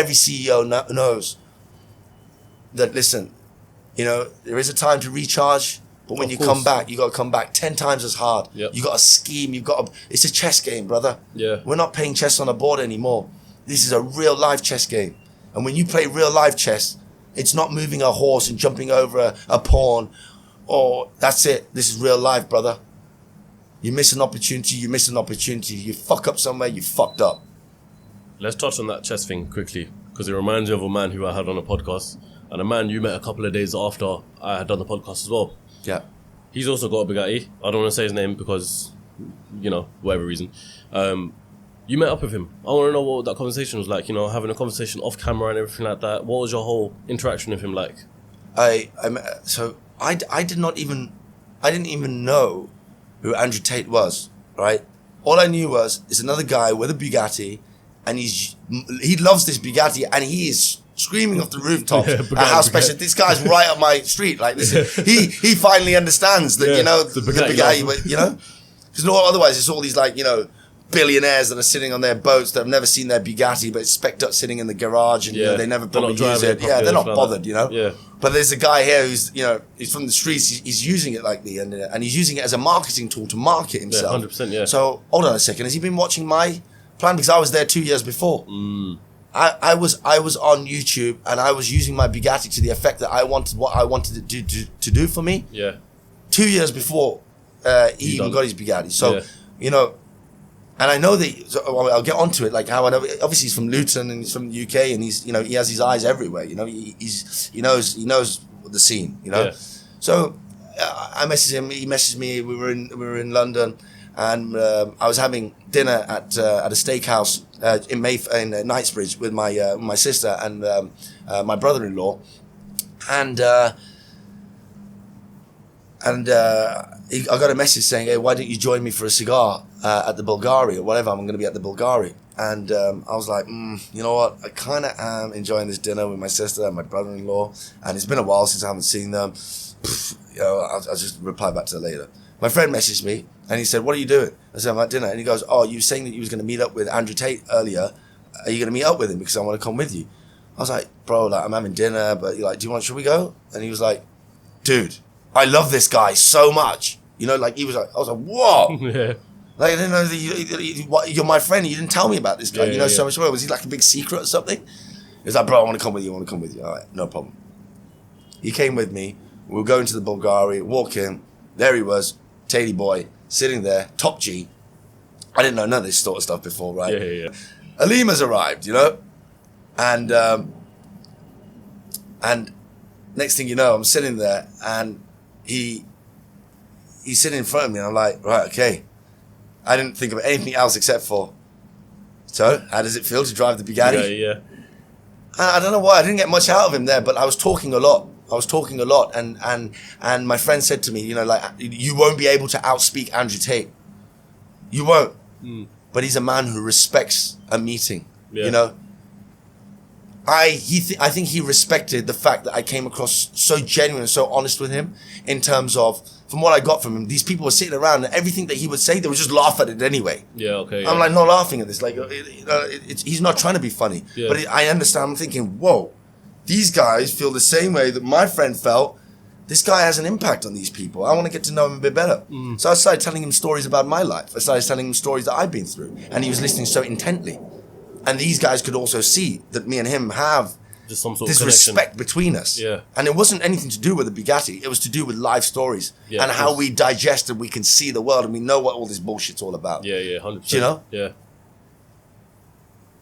every CEO knows that, listen, you know, there is a time to recharge, but when you come back, you got to come back 10 times as hard. Yep. You got to scheme. It's a chess game, brother. Yeah. We're not playing chess on a board anymore. This is a real life chess game. And when you play real life chess, it's not moving a horse and jumping over a pawn, or that's it. This is real life, brother. You miss an opportunity, you miss an opportunity. You fuck up somewhere, you fucked up. Let's touch on that chess thing quickly, because it reminds me of a man who I had on a podcast, and a man you met a couple of days after I had done the podcast as well. Yeah. He's also got a Bugatti. I don't want to say his name because, you know, whatever reason. You met up with him. I want to know what that conversation was like, you know, having a conversation off camera and everything like that. What was your whole interaction with him like? I didn't even know who Andrew Tate was, right? All I knew was, it's another guy with a Bugatti, and he loves this Bugatti, and he is screaming off the rooftops at how special. This guy's right up my street. Like, listen, he finally understands that, you know, the Bugatti, you know? Because otherwise it's all these, like, you know, billionaires that are sitting on their boats that have never seen their Bugatti, but it's specced up sitting in the garage, and you know, they never probably use it. Yeah, they're not bothered, you know? Yeah. But there's a guy here who's, you know, he's from the streets, he's using it like me, and he's using it as a marketing tool to market himself. Yeah, 100%, yeah. So, hold on a second, has he been watching my plan? Because I was there 2 years before. I was on YouTube, and I was using my Bugatti to the effect that I wanted what I wanted it to do for me. Yeah. 2 years before he even got his Bugatti. So, you know, and I know that, so I'll get onto it, like how I know, obviously he's from Luton and he's from the UK, and he's, you know, he has his eyes everywhere, you know, he knows the scene, you know. Yeah. So I messaged him, he messaged me, we were in London, and I was having dinner at a steakhouse in Knightsbridge with my sister and my brother-in-law, and I got a message saying, hey, why don't you join me for a cigar at the Bulgari or whatever? I'm going to be at the Bulgari. And I was like, you know what? I kind of am enjoying this dinner with my sister and my brother-in-law. And it's been a while since I haven't seen them. You know, I'll just reply back to that later. My friend messaged me and he said, what are you doing? I said, I'm at dinner. And he goes, oh, you were saying that you was going to meet up with Andrew Tate earlier. Are you going to meet up with him? Because I want to come with you. I was like, bro, like, I'm having dinner, but like, should we go? And he was like, dude, I love this guy so much. You know, like, I was like, whoa. Yeah. Like, I didn't know that you're my friend. You didn't tell me about this guy. You know so much more. Was he like a big secret or something? He was like, bro, I want to come with you. All right, no problem. He came with me. We were going to the Bulgari, walk in. There he was, Tatey boy, sitting there, top G. I didn't know none of this sort of stuff before, right? Yeah. Aleem has arrived, you know? And next thing you know, I'm sitting there, and he's sitting in front of me, and I'm like, right, okay. I didn't think of anything else except for, so how does it feel to drive the Bugatti? Yeah. And I don't know why, I didn't get much out of him there, but I was talking a lot, and my friend said to me, you know, like, you won't be able to outspeak Andrew Tate. You won't. But he's a man who respects a meeting, you know. I think he respected the fact that I came across so genuine and so honest with him, in terms of, from what I got from him, these people were sitting around and everything that he would say, they would just laugh at it anyway. Yeah, okay. I'm like, not laughing at this. Like, he's not trying to be funny. Yeah. But I understand. I'm thinking, whoa, these guys feel the same way that my friend felt. This guy has an impact on these people. I want to get to know him a bit better. So I started telling him stories about my life. I started telling him stories that I've been through. And he was listening so intently. And these guys could also see that me and him have just some sort this of respect between us. Yeah. And it wasn't anything to do with the Bugatti. It was to do with life stories and how we digest and we can see the world and we know what all this bullshit's all about. Yeah, 100%. You know? Yeah.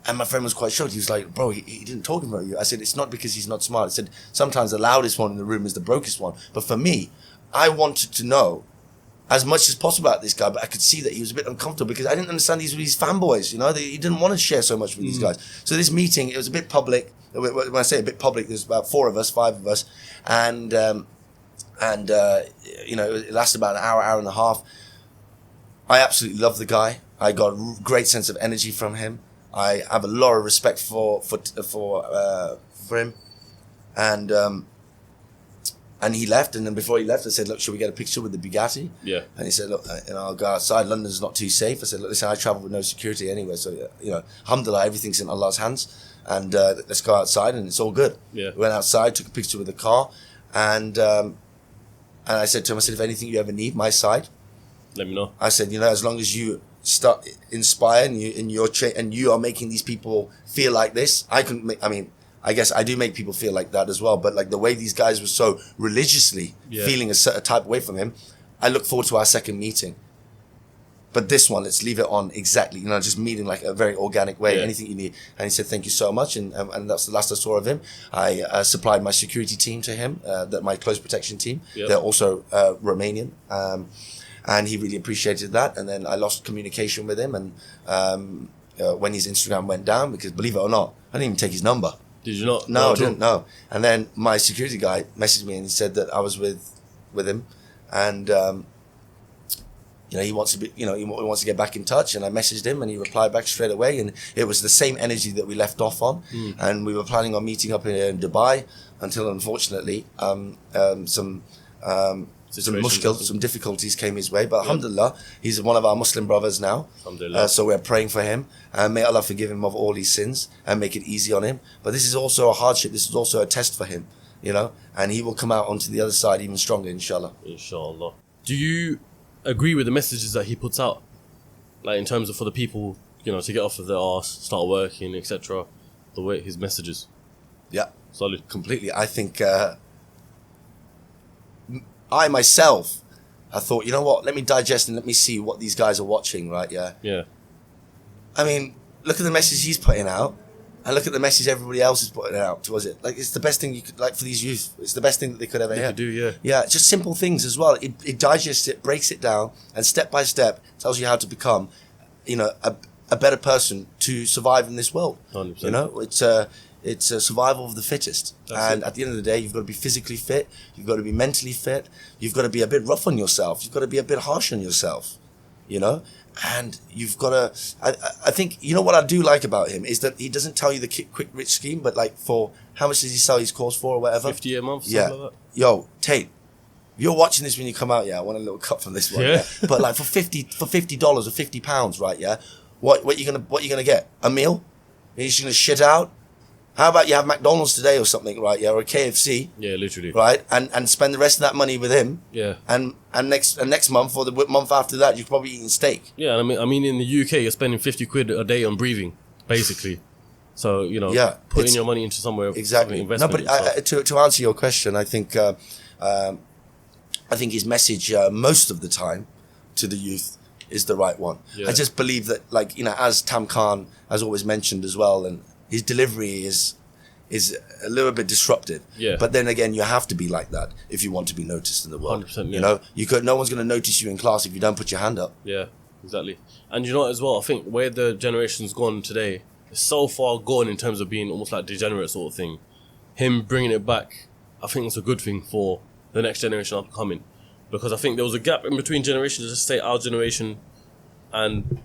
And my friend was quite shocked. He was like, bro, he didn't talk about you. I said, it's not because he's not smart. I said, sometimes the loudest one in the room is the brokest one. But for me, I wanted to know as much as possible about this guy, but I could see that he was a bit uncomfortable because I didn't understand these were these fanboys, you know? He didn't want to share so much with these guys. So this meeting, it was a bit public. When I say a bit public, there's about 5 of us. And you know, it lasted about an hour and a half. I absolutely love the guy. I got a great sense of energy from him. I have a lot of respect for him. And he left, and then before he left, I said, look, should we get a picture with the Bugatti? Yeah. And he said, look, you know, I'll go outside. London's not too safe. I said, look, listen, I travel with no security anyway. So, you know, alhamdulillah, everything's in Allah's hands. and let's go outside, and it's all good. Yeah. We went outside, took a picture with the car, and I said to him, I said, if anything you ever need, my side. Let me know. I said, as long as you start inspire and you are making these people feel like this, I guess I do make people feel like that as well. But like the way these guys were so religiously feeling a certain type of way from him, I look forward to our second meeting. But this one, let's leave it on exactly, just meeting like a very organic way, anything you need. And he said, thank you so much. And that's the last I saw of him. I supplied my security team to him, my close protection team. Yep. They're also Romanian. And he really appreciated that. And then I lost communication with him. And when his Instagram went down, because believe it or not, I didn't even take his number. Did you not? No, I didn't. No. And then my security guy messaged me and he said that I was with him, and he wants to be, he wants to get back in touch. And I messaged him and he replied back straight away. And it was the same energy that we left off on. And we were planning on meeting up in Dubai until, unfortunately, some difficulties came his way. But alhamdulillah, he's one of our Muslim brothers now. So we're praying for him. May Allah forgive him of all his sins and make it easy on him. But this is also a hardship. This is also a test for him, and he will come out onto the other side even stronger, inshallah. Inshallah. Do you agree with the messages that he puts out? Like in terms of for the people, to get off of their arse, start working, etc. The way his messages. Yeah. Solid. Completely. I think I myself, I thought, you know what, let me digest and let me see what these guys are watching, right? Yeah. Yeah. I mean, look at the message he's putting out and look at the message everybody else is putting out towards it. Like, it's the best thing you could, like, for these youth, it's the best thing that they could ever hear. Could do, yeah. Yeah, just simple things as well. It digests it, breaks it down, and step by step tells you how to become, a better person to survive in this world. 100%. It's a survival of the fittest. And at the end of the day, you've got to be physically fit. You've got to be mentally fit. You've got to be a bit rough on yourself. You've got to be a bit harsh on yourself, And you've got to... I think, what I do like about him is that he doesn't tell you the quick rich scheme, but like for... How much does he sell his course for or whatever? 50 a month, something like that. Yo, Tate, you're watching this when you come out, yeah? I want a little cut from this one. Yeah. But like for $50 or £50, right, yeah? What you gonna get? A meal? You're just gonna shit out? How about you have McDonald's today or something, right? Yeah, or a KFC. Yeah, literally. Right, and spend the rest of that money with him. Yeah. And next month or the month after that, you're probably eating steak. Yeah, I mean, in the UK, you're spending 50 quid a day on breathing, basically. So putting your money into somewhere exactly. No, but to answer your question, I think his message most of the time to the youth is the right one. Yeah. I just believe that, as Tam Khan has always mentioned as well, and his delivery is a little bit disruptive. Yeah. But then again, you have to be like that if you want to be noticed in the world. 100%, yeah. No one's going to notice you in class if you don't put your hand up. Yeah, exactly. And as well, I think where the generation's gone today, it's so far gone in terms of being almost like degenerate sort of thing. Him bringing it back, I think it's a good thing for the next generation upcoming. Because I think there was a gap in between generations, just say our generation and,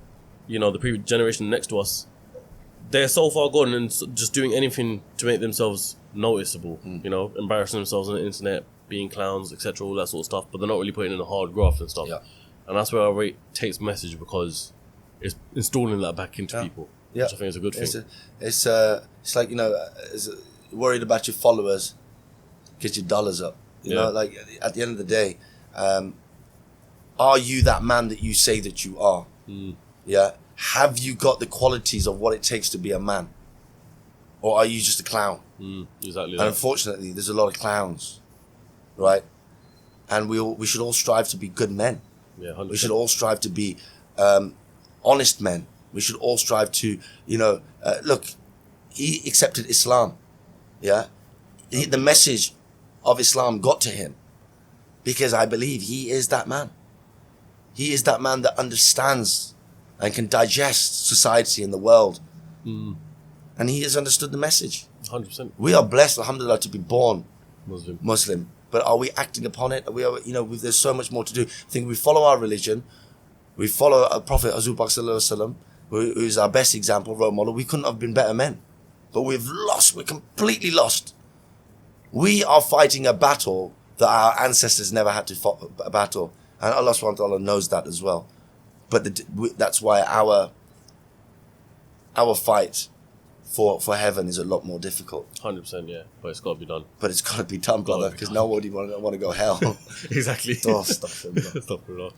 the previous generation next to us. They're so far gone and just doing anything to make themselves noticeable, embarrassing themselves on the internet, being clowns, etc., all that sort of stuff, but they're not really putting in a hard graft and stuff. Yeah. And that's where I rate Tate's message, because it's installing that back into people, which I think is a good thing. It's like, worried about your followers, get your dollars up. Like at the end of the day, are you that man that you say that you are? Yeah. Have you got the qualities of what it takes to be a man? Or are you just a clown? Exactly. And unfortunately, there's a lot of clowns, right? And we should all strive to be good men. Yeah, 100%. We should all strive to be honest men. We should all strive to, look, he accepted Islam, yeah? The message of Islam got to him because I believe he is that man. He is that man that understands and can digest society and the world. And he has understood the message. 100%. We are blessed, alhamdulillah, to be born Muslim. But are we acting upon it? There's so much more to do. I think we follow our religion. We follow our Prophet Azul Pak Sallallahu Alaihi Wasallam, who is our best example, role model. We couldn't have been better men. But we've lost. We're completely lost. We are fighting a battle that our ancestors never had to fight a battle. And Allah subhanahu wa ta'ala knows that as well. But that's why our fight for heaven is a lot more difficult. 100%, yeah. But it's got to be done. But it's got to be done, brother, because nobody want to go hell. Exactly. Oh, stop it, bro. Stop it,